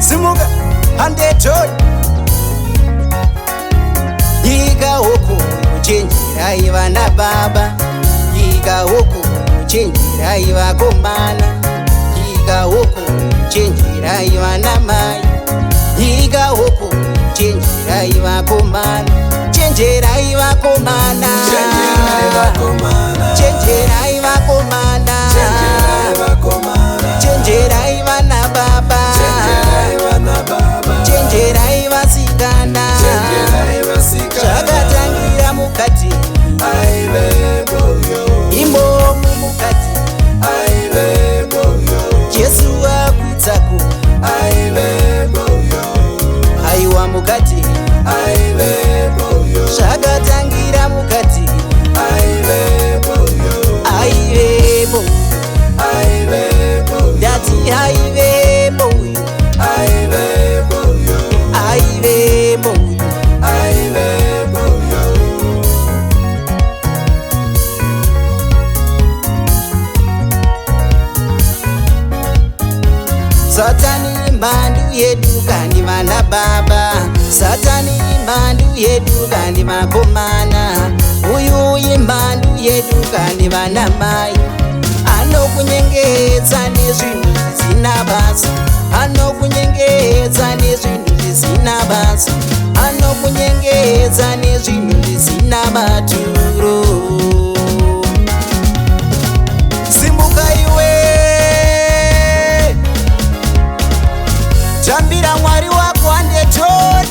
simuka handetoni nyika huku chenjerai vana baba, nyika huku chenjerai vakomana, nyika huku chenjerai vana mai, nyika huku chenjerai vakomana, chenjerai vakomana, chenjerai vakomana, chenjerai vana baba, chenjerai vasikana, zvakatangira mukati imomu mukati Jesu akuitsako aiwa mukati zvakatangira mukati aivepo ndati aivepo aivepo Satani imhandu yedu kandi vana baba, Satani imhandu yedu kandi vakomana, uyu imhandu yedu kandi vana mai. Anokunyengedza nezvinhu zvisina basa, anokunyengedza nezvinhu zvisina basa, anokunyengedza nezvinhu zvisina maturo. Simuka iwe, tambira Mwari wako handetoni.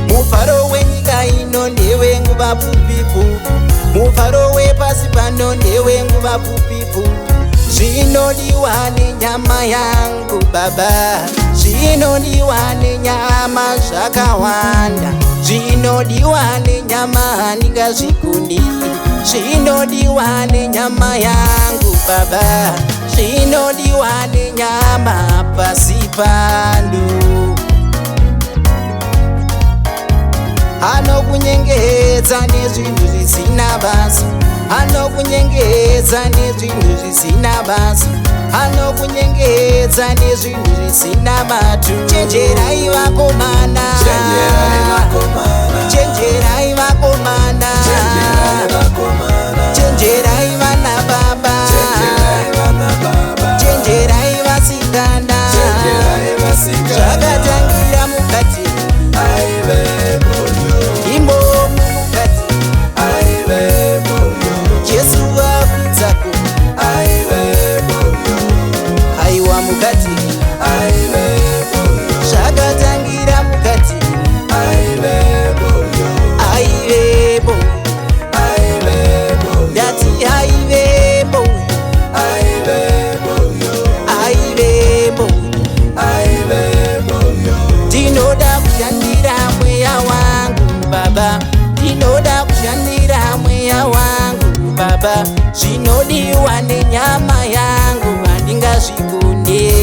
Mufaro wenyika ino ndewenguva pfupi pfupi, mufaro wepasi pano ndewenguva pfupi pfupi. Zvinodiwa nenyama yangu baba, zvinodiwa nenyama zvakawanda, zvinodiwa nenyama handingazvikundi, zvinodiwa nenyama yangu baba, zvinodiwa nenyama pasi pano. Anokunyengedza nezvinhu zvisina basa, anokunyengedza nezvinhu zvisina basa, anokunyengedza nezvinhu zvisina matu. Chenjerai vakomana, chenjerai vakomana, chenjerai vana baba, chenjerai vasikana, zvakatangira mukati imomu mukati Jesu akuitsako aiwa mukati zvakatangira mukati aivepo ndati aivepo aivepo ndinoda kushandira mweya wangu baba, ndinoda kushandira mweya wangu baba, zvinodiwa nenyama yangu handingazvikunde.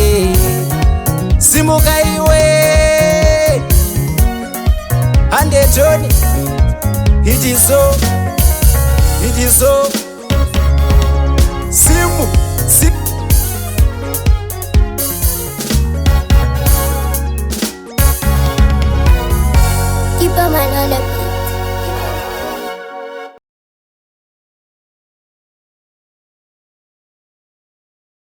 Simuka iwe handetoni, it is so, it is so. Simu Keep a man on the